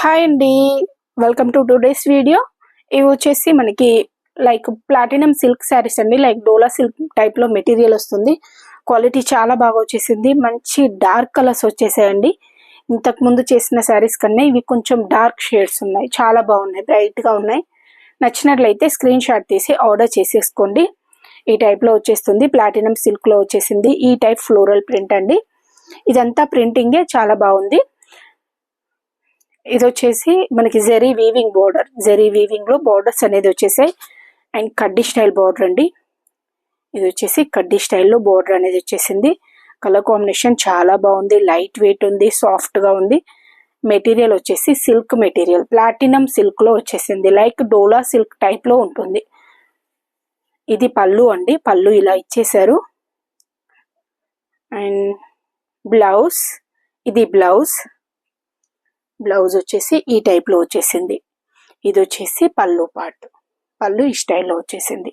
Hi అండి, welcome to today's video. ఇవి వచ్చేసి మనకి లైక్ ప్లాటినం సిల్క్ శారీస్ అండి. లైక్ డోలా సిల్క్ టైప్ లో మెటీరియల్ వస్తుంది. క్వాలిటీ చాలా బాగా వచ్చేసింది. మంచి డార్క్ కలర్స్ వచ్చేసాయండి. ఇంతకు ముందు చేసిన శారీస్ కన్నా ఇవి కొంచెం డార్క్ షేడ్స్ ఉన్నాయి. చాలా బాగున్నాయి, బ్రైట్ గా ఉన్నాయి. నచ్చినట్లయితే స్క్రీన్ షాట్ తీసి ఆర్డర్ చేసేసుకోండి. ఈ టైప్ లో వచ్చేస్తుంది. ప్లాటినం సిల్క్ లో వచ్చేసింది. ఈ టైప్ ఫ్లోరల్ ప్రింట్ అండి. ఇదంతా ప్రింటింగే, చాలా బాగుంది. ఇది వచ్చేసి మనకి zari weaving border. Zari weaving లో బోర్డర్స్ అనేది వచ్చేసాయి. అండ్ కడ్డీ స్టైల్ బోర్డర్ అండి. ఇది వచ్చేసి కడ్డీ స్టైల్లో బోర్డర్ అనేది వచ్చేసింది. కలర్ కాంబినేషన్ చాలా బాగుంది. లైట్ వెయిట్ ఉంది, సాఫ్ట్ గా ఉంది. మెటీరియల్ వచ్చేసి సిల్క్ మెటీరియల్, ప్లాటినం సిల్క్ లో వచ్చేసింది. లైక్ డోలా సిల్క్ టైప్ లో ఉంటుంది. ఇది పళ్ళు అండి. పళ్ళు ఇలా ఇచ్చేసారు. అండ్ బ్లౌజ్, ఇది బ్లౌజ్. బ్లౌజ్ వచ్చేసి ఈ టైప్ లో వచ్చేసింది. ఇది వచ్చేసి పళ్ళు పార్ట్. పళ్ళు ఈ స్టైల్లో వచ్చేసింది.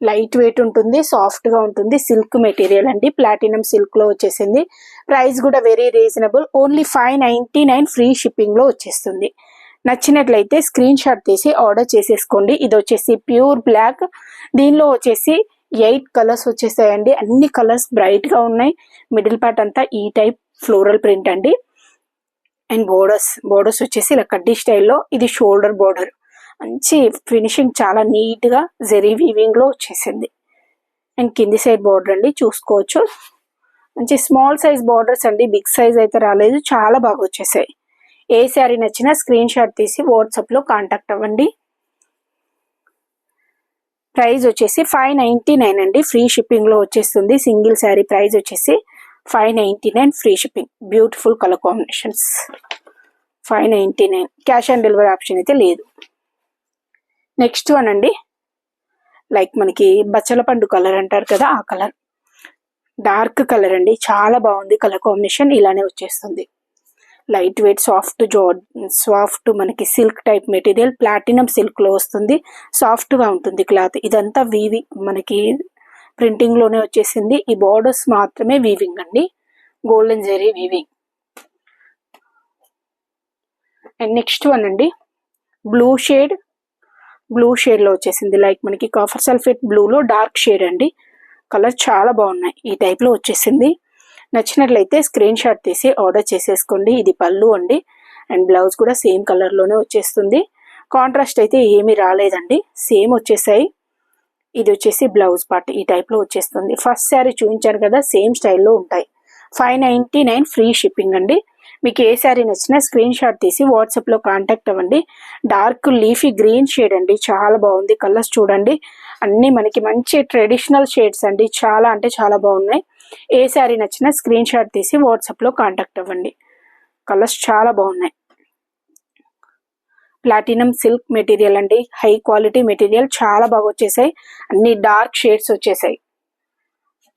లైట్ వెయిట్ ఉంటుంది, సాఫ్ట్ గా ఉంటుంది. సిల్క్ మెటీరియల్ అండి, ప్లాటినం సిల్క్ లో వచ్చేసింది. ప్రైస్ కూడా very reasonable. Only 599 free shipping లో వచ్చేస్తుంది. నచ్చినట్లయితే స్క్రీన్ షాట్ తీసి ఆర్డర్ చేసేసుకోండి. ఇది వచ్చేసి ప్యూర్ బ్లాక్. దీనిలో వచ్చేసి 8 కలర్స్ వచ్చేసాయండి. అన్ని కలర్స్ బ్రైట్ గా ఉన్నాయి. మిడిల్ పార్ట్ అంతా ఈ టైప్ ఫ్లోరల్ ప్రింట్ అండి. అండ్ బోర్డర్స్ వచ్చేసి ఇలా కడ్డీ స్టైల్లో. ఇది షోల్డర్ బోర్డర్. మంచి ఫినిషింగ్, చాలా నీట్ గా జెరీ వీవింగ్ లో వచ్చేసింది. అండ్ కింది సైడ్ బోర్డర్ అండి, చూసుకోవచ్చు. మంచి స్మాల్ సైజ్ బోర్డర్స్ అండి, బిగ్ సైజ్ అయితే రాలేదు. చాలా బాగా వచ్చేసాయి. ఏ శారీ నచ్చినా స్క్రీన్ షాట్ తీసి వాట్సాప్ లో కాంటాక్ట్ అవ్వండి. ప్రైస్ వచ్చేసి 599 అండి, ఫ్రీ షిప్పింగ్ లో వచ్చేస్తుంది. సింగిల్ శారీ ప్రైస్ వచ్చేసి 599 free shipping. Beautiful colour combinations. 599. Cash on delivery option అయితే లేదు. నెక్స్ట్ వన్ అండి, లైక్ మనకి బచ్చల పండు కలర్ అంటారు కదా, ఆ కలర్. డార్క్ కలర్ అండి, చాలా బాగుంది. కలర్ కాంబినేషన్ ఇలానే వచ్చేస్తుంది. లైట్ వెయిట్, సాఫ్ట్ మనకి silk type material. Platinum silk లో వస్తుంది. సాఫ్ట్ గా ఉంటుంది క్లాత్. ఇదంతా మనకి ప్రింటింగ్ లోనే వచ్చేసింది. ఈ బోర్డర్స్ మాత్రమే వీవింగ్ అండి, golden zari weaving. And next one అండి, బ్లూ షేడ్ లో వచ్చేసింది. లైక్ మనకి కాఫర్ సల్ఫేట్ బ్లూ లో డార్క్ షేడ్ అండి. కలర్ చాలా బాగున్నాయి. ఈ టైప్ లో వచ్చేసింది. నచ్చినట్లయితే స్క్రీన్ షాట్ తీసి ఆర్డర్ చేసేసుకోండి. ఇది పళ్ళు అండి. అండ్ బ్లౌజ్ కూడా సేమ్ కలర్ లోనే వచ్చేస్తుంది. కాంట్రాస్ట్ అయితే ఏమీ రాలేదండి, సేమ్ వచ్చేసాయి. ఇది వచ్చేసి బ్లౌజ్ పార్ట్. ఈ టైప్ లో వచ్చేస్తుంది. ఫస్ట్ శారీ చూపించాను కదా, సేమ్ స్టైల్లో ఉంటాయి. 599 ఫ్రీ షిప్పింగ్ అండి. మీకు ఏ శారీ నచ్చినా స్క్రీన్ షాట్ తీసి వాట్సాప్ లో కాంటాక్ట్ అవ్వండి. డార్క్ లీఫీ గ్రీన్ షేడ్ అండి, చాలా బాగుంది. కలర్స్ చూడండి, అన్ని మనకి మంచి ట్రెడిషనల్ షేడ్స్ అండి. చాలా అంటే చాలా బాగున్నాయి. ఏ శారీ నచ్చినా స్క్రీన్ షాట్ తీసి వాట్సాప్ లో కాంటాక్ట్ అవ్వండి. కలర్స్ చాలా బాగున్నాయి. ప్లాటినం సిల్క్ మెటీరియల్ అండి, హై క్వాలిటీ మెటీరియల్. చాలా బాగా వచ్చేసాయి. అన్ని డార్క్ షేడ్స్ వచ్చేసాయి.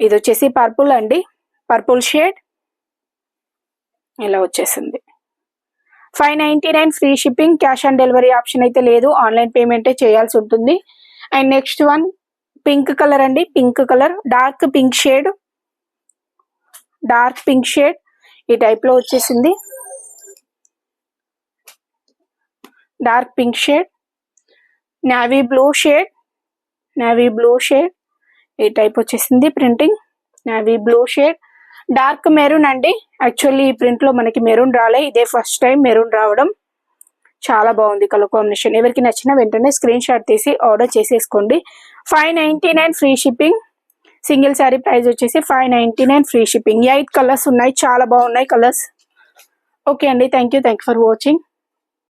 ఇది వచ్చేసి పర్పుల్ అండి, పర్పుల్ షేడ్ ఇలా వచ్చేసింది. 599 free shipping. Cash on delivery option అయితే లేదు, ఆన్లైన్ పేమెంటే చేయాల్సి ఉంటుంది. And next one pink colour అండి. Pink colour, dark pink shade. ఈ టైప్ లో వచ్చేసింది. Dark pink shade, navy blue shade. ఈ టైప్ వచ్చేసింది printing. Navy blue shade, dark maroon అండి. యాక్చువల్లీ ఈ ప్రింట్ లో మనకి మెరూన్ రాలే, ఇదే ఫస్ట్ టైం మెరూన్ రావడం. చాలా బాగుంది కలర్ కాంబినేషన్. ఎవరికి నచ్చినా వెంటనే స్క్రీన్ షాట్ తీసి ఆర్డర్ చేసేసుకోండి. 599 free shipping. Single sari price వచ్చేసి 599 ఫ్రీ షిప్పింగ్. 8 కలర్స్ ఉన్నాయి, చాలా బాగున్నాయి కలర్స్. ఓకే అండి, థ్యాంక్ యూ ఫర్ వాచింగ్.